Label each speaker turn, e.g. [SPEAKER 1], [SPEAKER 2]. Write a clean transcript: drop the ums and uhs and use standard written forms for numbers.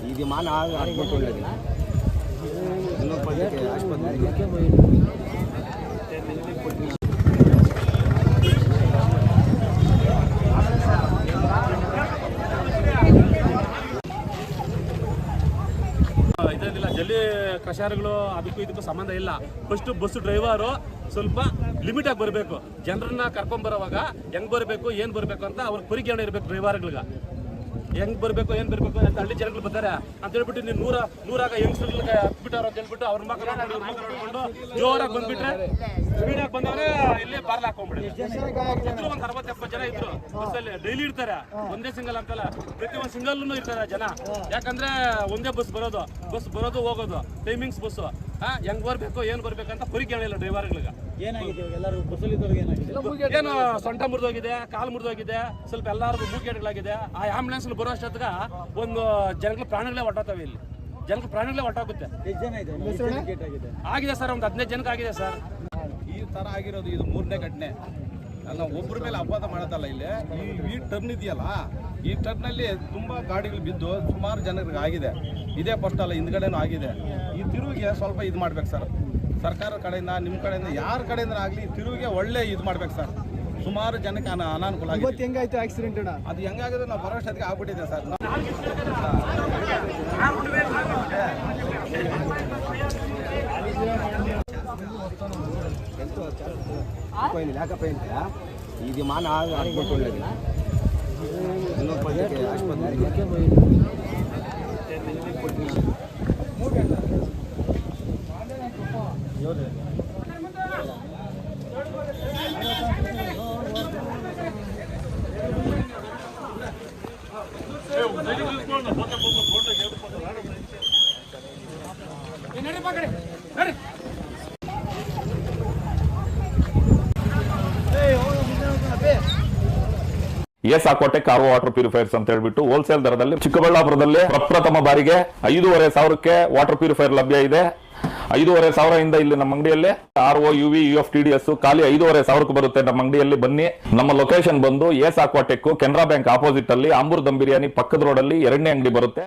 [SPEAKER 1] ఇది మన ఆడుకుంటున్నది
[SPEAKER 2] ಇದರಿಂದ ಜಲ್ಲಿ ಕಷಾಯಗಳು ಅದಕ್ಕೂ ಇದಕ್ಕೂ ಸಂಬಂಧ ಇಲ್ಲ. ಫಸ್ಟ್ ಬಸ್ ಡ್ರೈವರು ಸ್ವಲ್ಪ ಲಿಮಿಟ್ ಆಗಿ ಬರಬೇಕು. ಜನರನ್ನ ಕರ್ಕೊಂಡ್ ಬರೋವಾಗ ಹೆಂಗ್ ಬರಬೇಕು ಏನ್ ಬರಬೇಕು ಅಂತ ಅವ್ರ ಪರಿಜ್ಞಾನ ಇರಬೇಕು. ಡ್ರೈವರ್ಗಳಿಗೆ ಹೆಂಗ್ ಬರಬೇಕು ಏನ್ ಬರಬೇಕು ಅಂತ ಹಳ್ಳಿ ಜನಗಳು ಬರ್ತಾರೆ ಅಂತ ಹೇಳ್ಬಿಟ್ಟು ನೀವು ನೂರಾಗ ಹೆಂಗ್ಸ್ರಿಗೆ ಹತ್ಬಿಟ್ಟಾರ ಅಂತ ಹೇಳ್ಬಿಟ್ಟು ಅವ್ರ ಮಕ್ಕಳು ನೋಡ್ಕೊಂಡು ಜೋರಾಗಿ ಬಂದ್ಬಿಟ್ರೆ ಸ್ಪೀಡಾಗಿ ಬಂದವ್ರೆ ಇಲ್ಲಿ ಬಾರ್ಲ್ ಹಾಕೊಂಡ್ಬಿಡಿ. ಒಂದು 60-70 ಜನ ಇದ್ರು ಬಸ್ಸಲ್ಲಿ ಡೈಲಿ ಇರ್ತಾರೆ. ಒಂದೇ ಸಿಂಗಲ್ ಅಂತಲ್ಲ, ಪ್ರತಿ ಒಂದು ಸಿಂಗಲ್ನು ಇರ್ತಾರೆ ಜನ. ಯಾಕಂದ್ರೆ ಒಂದೇ ಬಸ್ ಬರೋದು ಹೋಗೋದು ಟೈಮಿಂಗ್ಸ್ ಬಸ್. ಹೆಂಗ್ ಬರ್ಬೇಕು ಏನ್ ಬರ್ಬೇಕಂತ ಪರಿಜ್ಞಾನ ಇಲ್ಲ ಡ್ರೈವರ್ಗಳಿಗೆ. ಏನು ಸೊಂಟ ಮುರಿದೋಗಿದೆ, ಕಾಲು ಮುರಿದೋಗಿದೆ, ಸ್ವಲ್ಪ ಎಲ್ಲಾರ್ಗು ಮೂಗೇಟ್ಗಳಾಗಿದೆ. ಆ ಆಂಬುಲೆನ್ಸ್ ಬರೋ ಅಷ್ಟೊತ್ತಿಗ ಒಂದು ಜನಗಳ ಪ್ರಾಣಿಗಳೇ ಹೊರಟೋಗ್ತವೆ. ಇಲ್ಲಿ ಜನಗಳ ಪ್ರಾಣಿಗಳೇ ಹೊರಟೋಗುತ್ತೆ. ಆಗಿದೆ ಸರ್, ಒಂದು 15 ಜನಕ್ಕೆ ಆಗಿದೆ ಸರ್.
[SPEAKER 3] ಈ ತರ ಆಗಿರೋದು ಇದು 3ನೇ ಘಟನೆ. ನಾವು ಒಬ್ಬರ ಮೇಲೆ ಅಪವಾದ ಮಾಡೋದಲ್ಲ. ಇಲ್ಲಿ ಈ ಟರ್ನ್ ಇದೆಯಲ್ಲ, ಈ ಟರ್ನಲ್ಲಿ ತುಂಬಾ ಗಾಡಿಗಳು ಬಿದ್ದು ಸುಮಾರು ಜನರಿಗೆ ಆಗಿದೆ. ಇದೇ ಫಸ್ಟ್ ಅಲ್ಲ, ಹಿಂದ್ಗಡೆನೂ ಆಗಿದೆ. ಈ ತಿರುವಿಗೆ ಸ್ವಲ್ಪ ಇದು ಮಾಡ್ಬೇಕು ಸರ್. ಸರ್ಕಾರ ಕಡೆಯಿಂದ ನಿಮ್ಮ ಕಡೆಯಿಂದ ಯಾರ ಕಡೆಯಿಂದ ಆಗಲಿ ತಿರುವಿಗೆ ಒಳ್ಳೆ ಇದು ಮಾಡ್ಬೇಕು ಸರ್. ಸುಮಾರು ಜನಕ್ಕೆ ಅನಾನುಕೂಲ ಆಗಿದೆ.
[SPEAKER 1] ಹೆಂಗಾಯ್ತು ಆಕ್ಸಿಡೆಂಟ್?
[SPEAKER 3] ಅದು ಹೆಂಗಾಗಿದೆ ನಾವು ಬರೋಷ್ಟೊತ್ತಿಗೆ ಆಗ್ಬಿಟ್ಟಿದೆ ಸರ್.
[SPEAKER 1] ఇది మన ఆడుకుంటున్నది
[SPEAKER 4] ಏಸಾಕೋಟೆ ಕಾರ್ವ ವಾಟರ್ ಪ್ಯೂರಿಫೈರ್ಸ್ ಅಂತ ಹೇಳ್ಬಿಟ್ಟು ಹೋಲ್ಸೇಲ್ ದರದಲ್ಲಿ ಚಿಕ್ಕಬಳ್ಳಾಪುರದಲ್ಲಿ ಪ್ರಪ್ರಥಮ ಬಾರಿಗೆ 5,500ಕ್ಕೆ ವಾಟರ್ ಪ್ಯೂರಿಫೈರ್ ಲಭ್ಯ ಇದೆ. 5,500 ಇಲ್ಲಿ ನಮ್ಮ ಅಂಗಡಿಯಲ್ಲಿ RO UV UF TDS ಖಾಲಿ 5,500ಕ್ಕೆ ಬರುತ್ತೆ. ನಮ್ಮ ಅಂಗಡಿಯಲ್ಲಿ ಬನ್ನಿ. ನಮ್ಮ ಲೊಕೇಶನ್ ಬಂದು ಏಸಾಕೋಟೆಕ್ ಕೆನರಾ ಬ್ಯಾಂಕ್ ಆಪೋಸಿಟ್ ಅಲ್ಲಿ ಆಂಬೂರ್ ದಮ್ ಬಿರಿಯಾನಿ ಪಕ್ಕದ ರೋಡ್ ಅಲ್ಲಿ 2ನೇ ಅಂಗಡಿ ಬರುತ್ತೆ.